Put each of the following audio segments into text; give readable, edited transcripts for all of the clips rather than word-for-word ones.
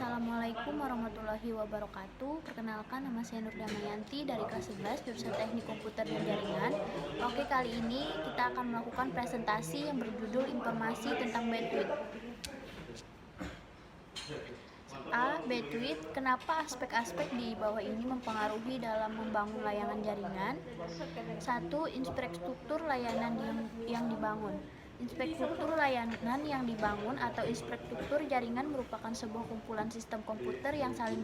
Assalamualaikum warahmatullahi wabarakatuh. Perkenalkan, nama saya Nur Damayanti dari kelas 11 jurusan Teknik Komputer dan Jaringan. Oke, kali ini kita akan melakukan presentasi yang berjudul Informasi tentang Bandwidth. Bandwidth. Kenapa aspek-aspek di bawah ini mempengaruhi dalam membangun layanan jaringan? 1. Infrastruktur layanan yang dibangun. Infrastruktur layanan yang dibangun atau infrastruktur jaringan merupakan sebuah kumpulan sistem komputer yang saling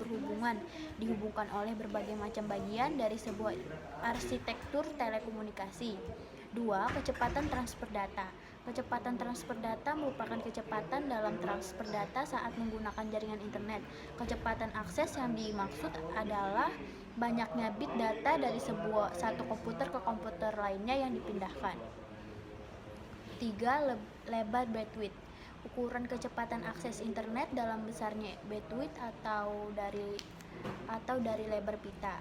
dihubungkan oleh berbagai macam bagian dari sebuah arsitektur telekomunikasi. 2. Kecepatan transfer data. Kecepatan transfer data merupakan kecepatan dalam transfer data saat menggunakan jaringan internet. Kecepatan akses yang dimaksud adalah banyaknya bit data dari satu komputer ke komputer lainnya yang dipindahkan. 3. Lebar bandwidth. Ukuran kecepatan akses internet dalam besarnya bandwidth atau dari lebar pita.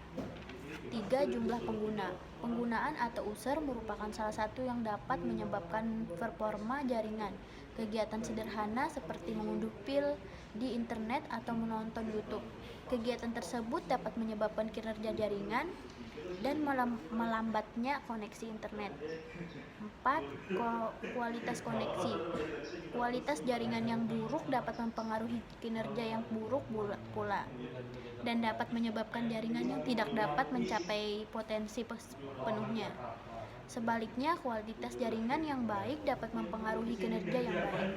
3. Jumlah pengguna. Penggunaan atau user merupakan salah satu yang dapat menyebabkan performa jaringan. Kegiatan sederhana seperti mengunduh file di internet atau menonton YouTube. Kegiatan tersebut dapat menyebabkan kinerja jaringan dan melambatnya koneksi internet. 4. Kualitas koneksi. Kualitas jaringan yang buruk dapat mempengaruhi kinerja yang buruk pula dan dapat menyebabkan jaringan yang tidak dapat mencapai potensi penuhnya. Sebaliknya, kualitas jaringan yang baik dapat mempengaruhi kinerja yang baik.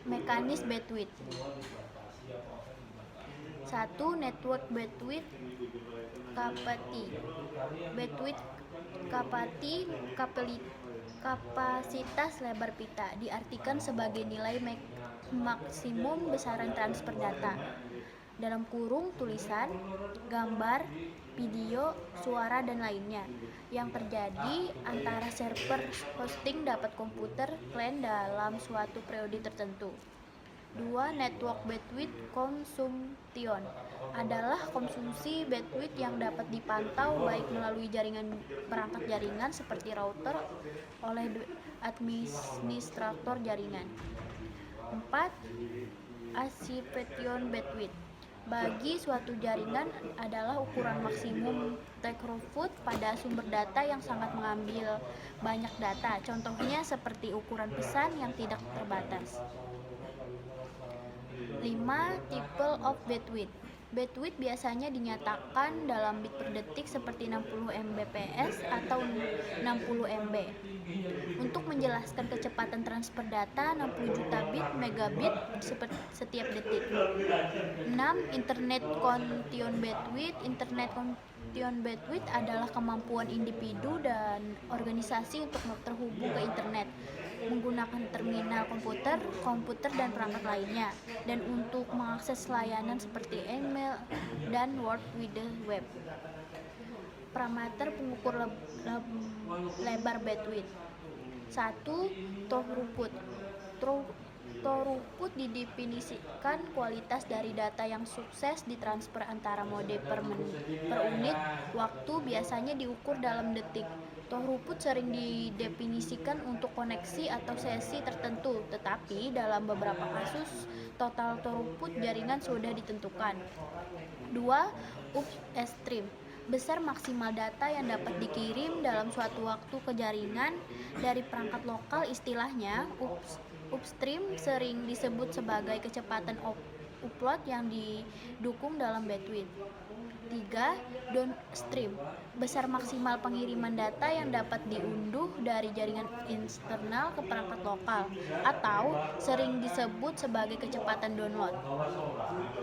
Mekanisme bandwidth. 1. Network bandwidth capacity. Bandwidth kapasitas lebar pita diartikan sebagai nilai maksimum besaran transfer data dalam kurung tulisan, gambar, video, suara, dan lainnya yang terjadi antara server hosting dapat komputer klien dalam suatu periode tertentu. 2. Network bandwidth consumption adalah konsumsi bandwidth yang dapat dipantau baik melalui perangkat jaringan seperti router oleh administrator jaringan. 4. Achievement bandwidth bagi suatu jaringan adalah ukuran maksimum throughput pada sumber data yang sangat mengambil banyak data. Contohnya seperti ukuran pesan yang tidak terbatas. 5. Type of bandwidth. Bandwidth biasanya dinyatakan dalam bit per detik seperti 60 Mbps atau 60 MB. Untuk menjelaskan kecepatan transfer data 60 juta bit megabit setiap detik. 6. Internet connection bandwidth. Internet connection bandwidth adalah kemampuan individu dan organisasi untuk terhubung ke internet menggunakan terminal komputer dan perangkat lainnya, dan untuk mengakses layanan seperti email dan World Wide Web. Parameter pengukur lebar bandwidth. 1. Throughput. Throughput didefinisikan kualitas dari data yang sukses ditransfer antara mode per unit waktu, biasanya diukur dalam detik. Throughput sering didefinisikan untuk koneksi atau sesi tertentu, tetapi dalam beberapa kasus total throughput jaringan sudah ditentukan. 2. Upstream. Besar maksimal data yang dapat dikirim dalam suatu waktu ke jaringan dari perangkat lokal. Istilahnya upstream sering disebut sebagai kecepatan upload yang didukung dalam bandwidth. 3. Downstream. Besar maksimal pengiriman data yang dapat diunduh dari jaringan eksternal ke perangkat lokal atau sering disebut sebagai kecepatan download.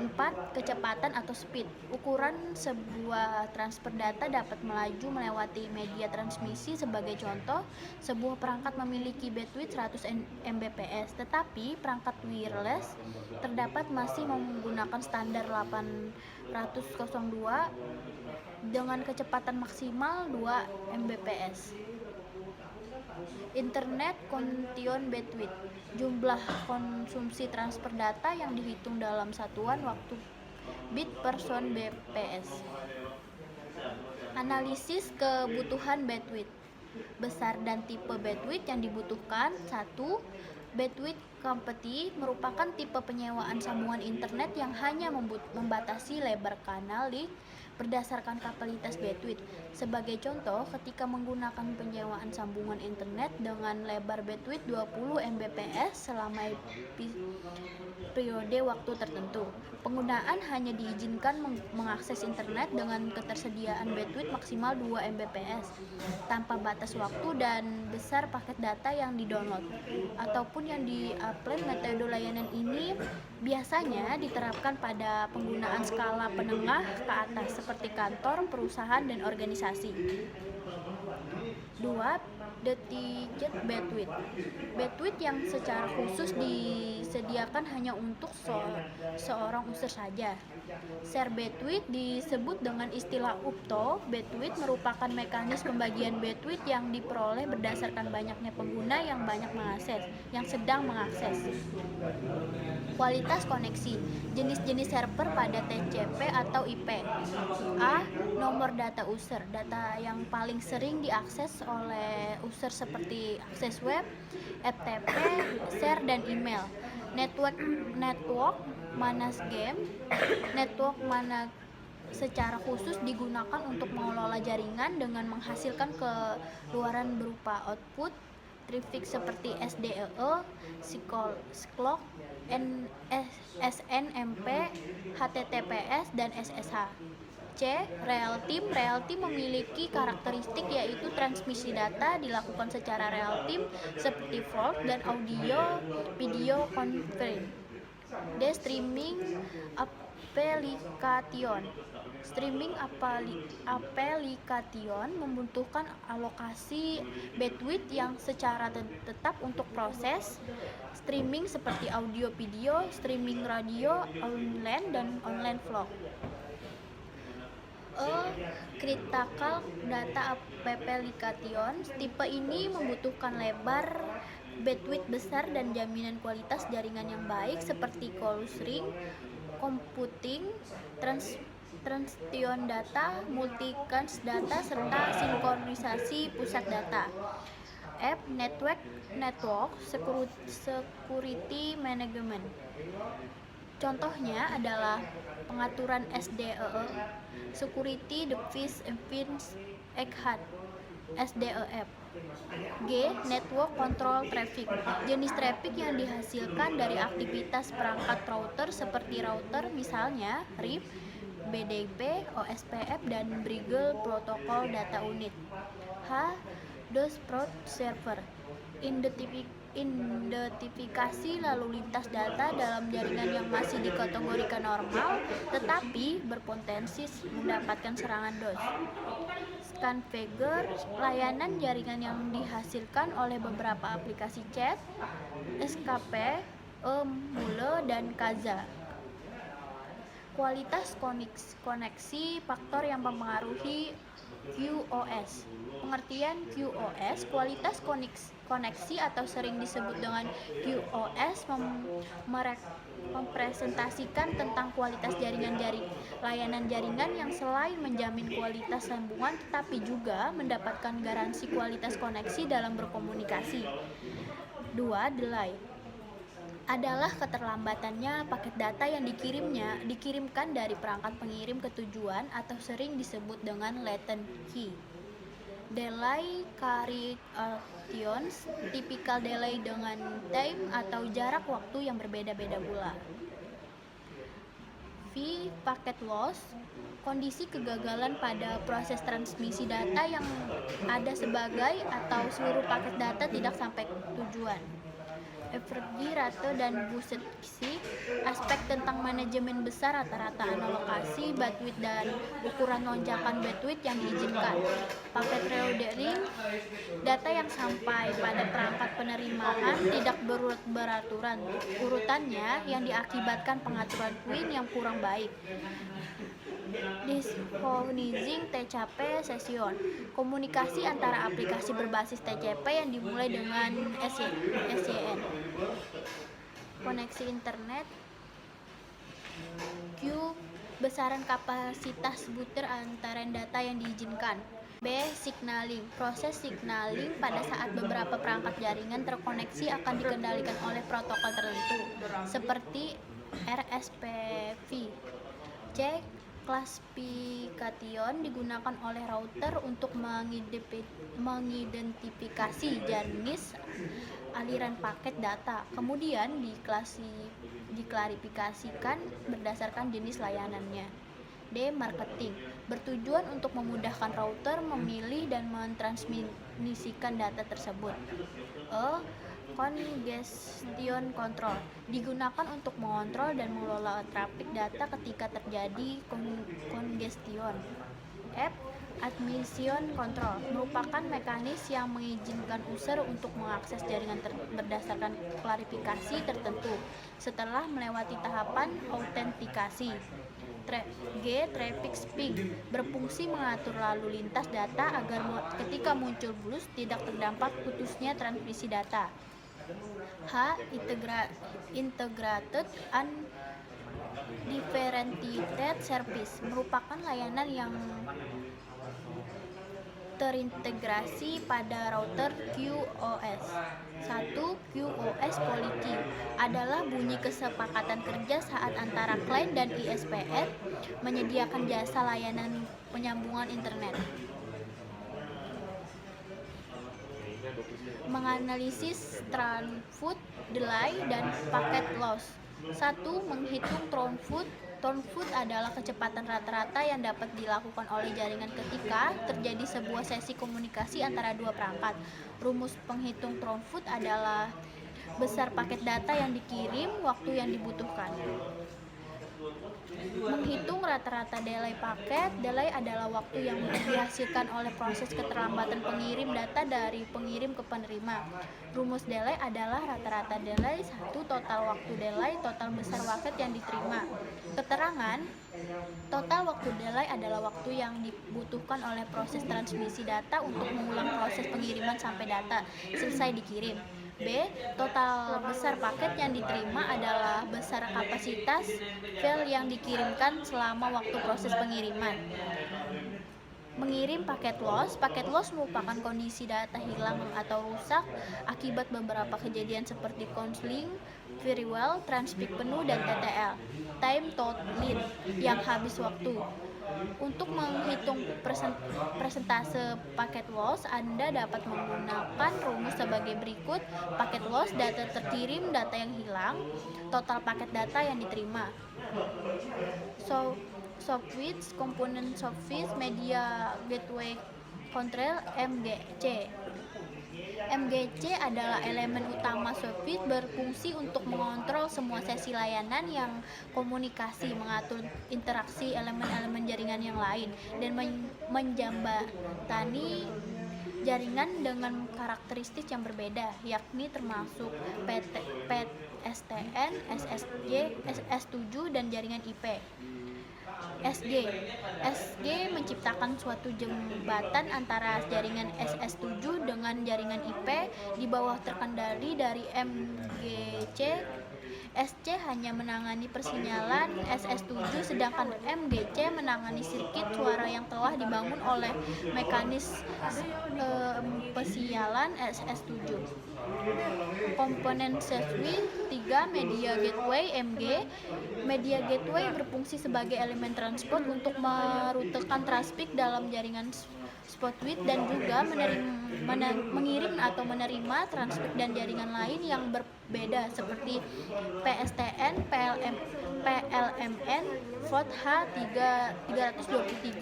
4. Kecepatan atau speed. Ukuran sebuah transfer data dapat melaju melewati media transmisi. Sebagai contoh, sebuah perangkat memiliki bandwidth 100 Mbps, tetapi perangkat wireless terdapat masih menggunakan standar 802 dengan kecepatan maksimal 2 Mbps. Internet connection bandwidth. Jumlah konsumsi transfer data yang dihitung dalam satuan waktu bit per son bps. Analisis kebutuhan bandwidth. Besar dan tipe bandwidth yang dibutuhkan. 1. Bandwidth Company merupakan tipe penyewaan sambungan internet yang hanya membatasi lebar kanal link berdasarkan kapasitas bandwidth. Sebagai contoh, ketika menggunakan penyewaan sambungan internet dengan lebar bandwidth 20 Mbps selama periode waktu tertentu, penggunaan hanya diizinkan mengakses internet dengan ketersediaan bandwidth maksimal 2 Mbps tanpa batas waktu dan besar paket data yang didownload ataupun yang di-upload. Metode layanan ini biasanya diterapkan pada penggunaan skala menengah ke atas seperti kantor, perusahaan, dan organisasi. 2. Dedicated bandwidth. Bandwidth yang secara khusus disediakan hanya untuk seorang user saja. Share bandwidth disebut dengan istilah UPTO. Bandwidth merupakan mekanisme pembagian bandwidth yang diperoleh berdasarkan banyaknya pengguna yang sedang mengakses. Kualitas koneksi. Jenis-jenis server pada TCP atau IP. A. Nomor data user. Data yang paling sering diakses oleh user seperti akses web, FTP, share, dan email. Network mana secara khusus digunakan untuk mengelola jaringan dengan menghasilkan keluaran berupa output traffic seperti SDEE, SYCLOC, SNMP, HTTPS, dan SSH. C. Real time memiliki karakteristik yaitu transmisi data dilakukan secara real time seperti VoLTE dan audio video conference. D. Streaming application. Streaming application membutuhkan alokasi bandwidth yang secara tetap untuk proses streaming seperti audio video, streaming radio, online, dan online vlog. Critical data application. Tipe ini membutuhkan lebar bandwidth besar dan jaminan kualitas jaringan yang baik seperti close ring computing, transition data, multicast data, serta sinkronisasi pusat data. F. Network security management. Contohnya adalah pengaturan SDEE, Security Device Encryption, SDEF. G. Network Control Traffic. Jenis traffic yang dihasilkan dari aktivitas perangkat router seperti router misalnya RIP, BDP, OSPF, dan Bridge Protocol Data Unit. H. DoS Route Server. Identifikasi lalu lintas data dalam jaringan yang masih dikategorikan normal tetapi berpotensi mendapatkan serangan DOS. Scanfigure, layanan jaringan yang dihasilkan oleh beberapa aplikasi chat, SKP, Mule, dan Kaza. Kualitas koneksi, faktor yang mempengaruhi QoS. Pengertian QoS, kualitas koneksi atau sering disebut dengan QoS mempresentasikan tentang kualitas layanan jaringan yang selain menjamin kualitas sambungan tetapi juga mendapatkan garansi kualitas koneksi dalam berkomunikasi. 2. Delay adalah keterlambatannya paket data yang dikirimkan dari perangkat pengirim ke tujuan atau sering disebut dengan latency. Delay variations, typical delay dengan time atau jarak waktu yang berbeda-beda pula. V. Packet loss, kondisi kegagalan pada proses transmisi data yang ada sebagai atau seluruh paket data tidak sampai tujuan. Average rate dan busesi, aspek tentang manajemen besar rata-rata alokasi bandwidth dan ukuran lonjakan bandwidth yang diizinkan. Paket rerouting, data yang sampai pada perangkat penerimaan tidak beraturan urutannya yang diakibatkan pengaturan queue yang kurang baik. Synchronizing TCP session, komunikasi antara aplikasi berbasis TCP yang dimulai dengan SYN. Koneksi internet queue, besaran kapasitas butir antara data yang diizinkan. B. Signaling. Proses signaling pada saat beberapa perangkat jaringan terkoneksi akan dikendalikan oleh protokol tertentu, seperti RSPV. C. Klasifikation digunakan oleh router untuk mengidentifikasi jenis aliran paket data, kemudian diklarifikasikan berdasarkan jenis layanannya. D. Marketing. Bertujuan untuk memudahkan router memilih dan mentransmisikan data tersebut. E. Congestion control. Digunakan untuk mengontrol dan mengelola trafik data ketika terjadi congestion. F. Admission control. Merupakan mekanisme yang mengizinkan user untuk mengakses jaringan berdasarkan klarifikasi tertentu setelah melewati tahapan autentikasi. G. Traffic speed. Berfungsi mengatur lalu lintas data agar ketika muncul burst tidak terdampak putusnya transmisi data. H. Integrated and differentiated service. Merupakan layanan yang terintegrasi pada router QoS. 1. QoS Policy adalah bunyi kesepakatan kerja saat antara klien dan ISPN menyediakan jasa layanan penyambungan internet. Menganalisis throughput, delay, dan packet loss. 1. Menghitung throughput. Throughput adalah kecepatan rata-rata yang dapat dilakukan oleh jaringan ketika terjadi sebuah sesi komunikasi antara dua perangkat. Rumus penghitung throughput adalah besar paket data yang dikirim, waktu yang dibutuhkan. Menghitung rata-rata delay paket. Delay adalah waktu yang dihasilkan oleh proses keterlambatan pengirim data dari pengirim ke penerima. Rumus delay adalah rata-rata delay 1 total waktu delay total besar paket yang diterima. Keterangan total waktu delay adalah waktu yang dibutuhkan oleh proses transmisi data untuk mengulang proses pengiriman sampai data selesai dikirim. B. Total besar paket yang diterima adalah besar kapasitas file yang dikirimkan selama waktu proses pengiriman. Mengirim paket loss. Paket loss merupakan kondisi data hilang atau rusak akibat beberapa kejadian seperti consling, firewall, transmit penuh, dan TTL. Time to lead yang habis waktu. Untuk menghitung persentase paket loss, Anda dapat menggunakan rumus sebagai berikut. Paket loss, data terkirim, data yang hilang, total paket data yang diterima. Software komponen software media gateway control MGC. MGC adalah elemen utama software, berfungsi untuk mengontrol semua sesi layanan yang komunikasi, mengatur interaksi elemen-elemen jaringan yang lain, dan menjembatani jaringan dengan karakteristik yang berbeda, yakni termasuk PSTN, SSJ, SS7, dan jaringan IP. SG menciptakan suatu jembatan antara jaringan SS7 dengan jaringan IP di bawah terkendali dari MGC. SC hanya menangani persinyalan SS7, sedangkan MGC menangani sirkuit suara yang telah dibangun oleh mekanisme persinyalan SS7. Komponen software 3. Media gateway MG. Media gateway berfungsi sebagai elemen transport untuk merutekan traffic dalam jaringan software dan juga mengirim atau menerima traffic dan jaringan lain yang berbeda seperti PSTN, PLMN, port H323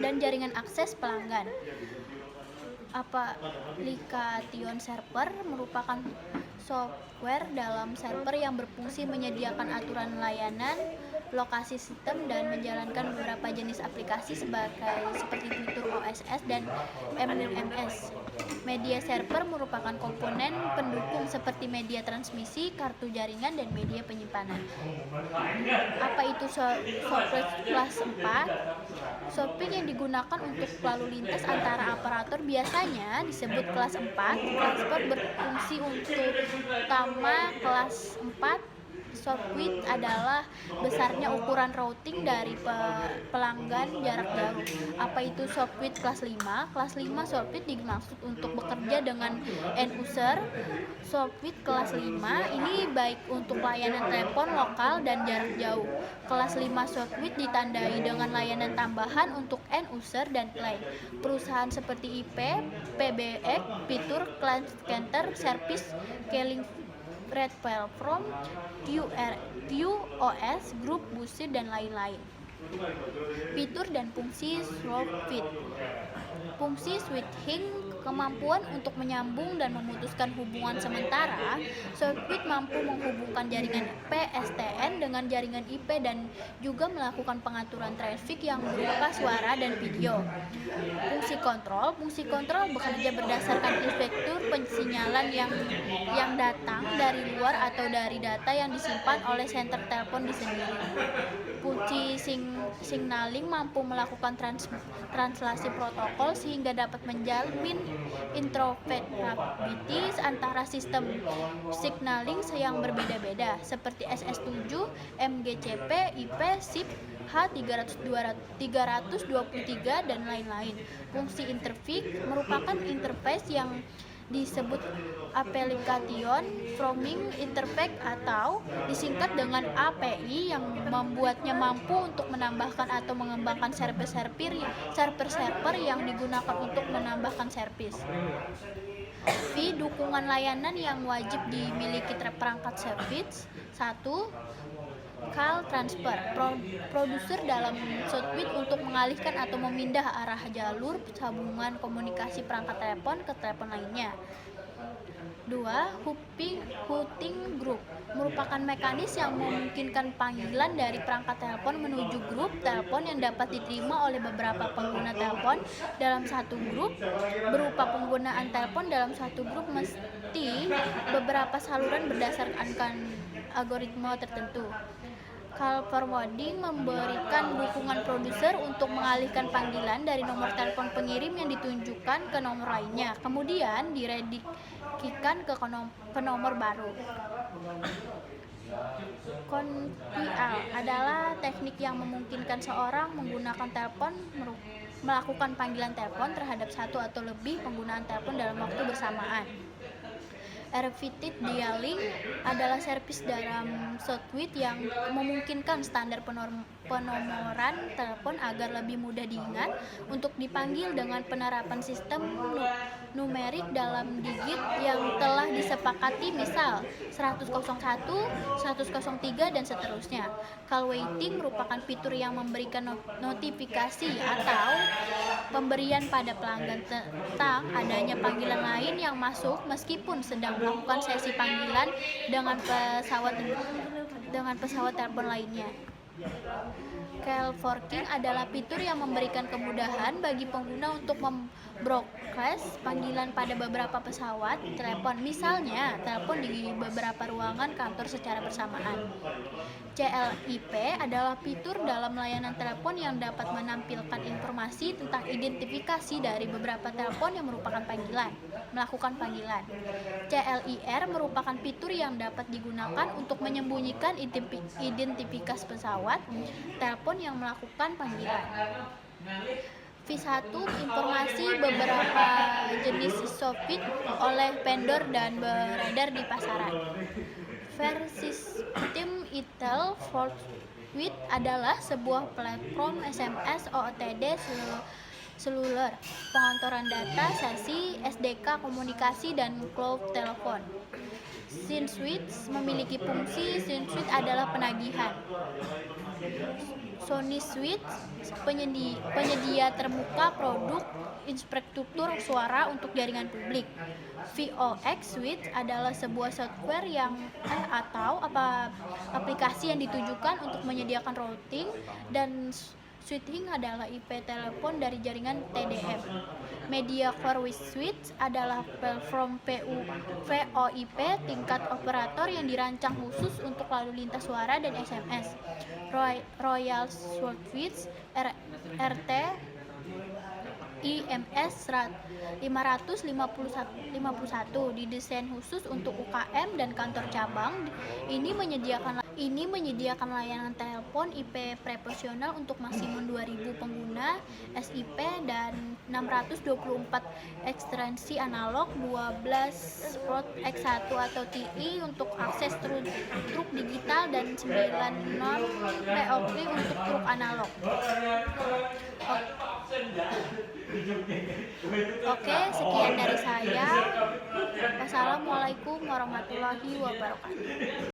dan jaringan akses pelanggan. Application server merupakan software dalam server yang berfungsi menyediakan aturan layanan, lokasi sistem, dan menjalankan beberapa jenis aplikasi seperti fitur OSS dan MMS. Media server merupakan komponen pendukung seperti media transmisi, kartu jaringan, dan media penyimpanan. Apa itu software kelas 4? Software yang digunakan untuk lalu lintas antara operator biasanya disebut kelas 4. Kelas 4 berfungsi untuk utama kelas 4 Shortwave adalah besarnya ukuran routing dari pelanggan jarak jauh. Apa itu shortwave kelas 5? Kelas 5 shortwave dimaksud untuk bekerja dengan end user. Shortwave kelas 5 ini baik untuk layanan telepon lokal dan jarak jauh. Kelas 5 shortwave ditandai dengan layanan tambahan untuk end user dan play. Perusahaan seperti IP, PBX, fitur, client counter, service, calling Red Platform, QoS, Group Busir, dan lain-lain. Fitur dan fungsi Shortwave. Fungsi switching, kemampuan untuk menyambung dan memutuskan hubungan sementara. Shortwave mampu menghubungkan jaringan PSTN dengan jaringan IP dan juga melakukan pengaturan traffic yang berupa suara dan video. Fungsi kontrol bekerja berdasarkan inspektur pensinyalan yang datang dari luar atau dari data yang disimpan oleh senter telepon di sendiri. Fungsi signaling mampu melakukan translasi protokol sehingga dapat menjamin interoperability antara sistem signaling yang berbeda-beda seperti SS7, MGCP, IP, SIP, H323 dan lain-lain. Fungsi interface merupakan interface yang disebut Application Programming Interface atau disingkat dengan API yang membuatnya mampu untuk menambahkan atau mengembangkan server yang digunakan untuk menambahkan servis. Dukungan layanan yang wajib dimiliki perangkat service. 1. Call transfer, produser dalam Shortwave untuk mengalihkan atau memindah arah jalur sambungan komunikasi perangkat telepon ke telepon lainnya. 2. Routing group merupakan mekanisme yang memungkinkan panggilan dari perangkat telepon menuju grup telepon yang dapat diterima oleh beberapa pengguna telepon dalam satu grup. Berupa penggunaan telepon dalam satu grup mesti beberapa saluran berdasarkan algoritma tertentu. Call forwarding memberikan dukungan produser untuk mengalihkan panggilan dari nomor telepon pengirim yang ditunjukkan ke nomor lainnya, kemudian diredireksikan ke nomor baru. Confial adalah teknik yang memungkinkan seorang menggunakan telepon melakukan panggilan telepon terhadap satu atau lebih penggunaan telepon dalam waktu bersamaan. Repeated dialing adalah servis dalam Shortwave yang memungkinkan standar penomoran telepon agar lebih mudah diingat untuk dipanggil dengan penerapan sistem numerik dalam digit yang telah disepakati, misal 101, 103, dan seterusnya. Call waiting merupakan fitur yang memberikan notifikasi atau pemberian pada pelanggan tentang adanya panggilan lain yang masuk meskipun sedang melakukan sesi panggilan dengan pesawat telepon lainnya. Call forking adalah fitur yang memberikan kemudahan bagi pengguna untuk broadcast panggilan pada beberapa pesawat telepon, misalnya telepon di beberapa ruangan kantor secara bersamaan. CLIP adalah fitur dalam layanan telepon yang dapat menampilkan informasi tentang identifikasi dari beberapa telepon yang melakukan panggilan. CLIR merupakan fitur yang dapat digunakan untuk menyembunyikan identifikasi pesawat telepon yang melakukan panggilan. V1 informasi beberapa jenis Shortwave oleh vendor dan beredar di pasaran. Versystem Intel Shortwave adalah sebuah platform SMS OTT seluler, pengontoran data, sesi, SDK komunikasi, dan cloud telepon. SYNSwitch memiliki fungsi. SYNSwitch adalah penagihan. SonySwitch penyedia terbuka produk infrastruktur suara untuk jaringan publik. VOX Switch adalah sebuah software atau aplikasi yang ditujukan untuk menyediakan routing, dan switching adalah IP telepon dari jaringan TDM. Media Core Switch adalah platform VoIP tingkat operator yang dirancang khusus untuk lalu lintas suara dan SMS. Royal Switch RT IMS 551 didesain khusus untuk UKM dan kantor cabang. Ini menyediakan layanan telepon IP profesional untuk maksimum 2.000 pengguna, SIP, dan 624 ekstensi analog, 12 port X1 atau TI untuk akses truk digital, dan 9 non POV untuk truk analog. Oke, sekian dari saya. Wassalamualaikum warahmatullahi wabarakatuh.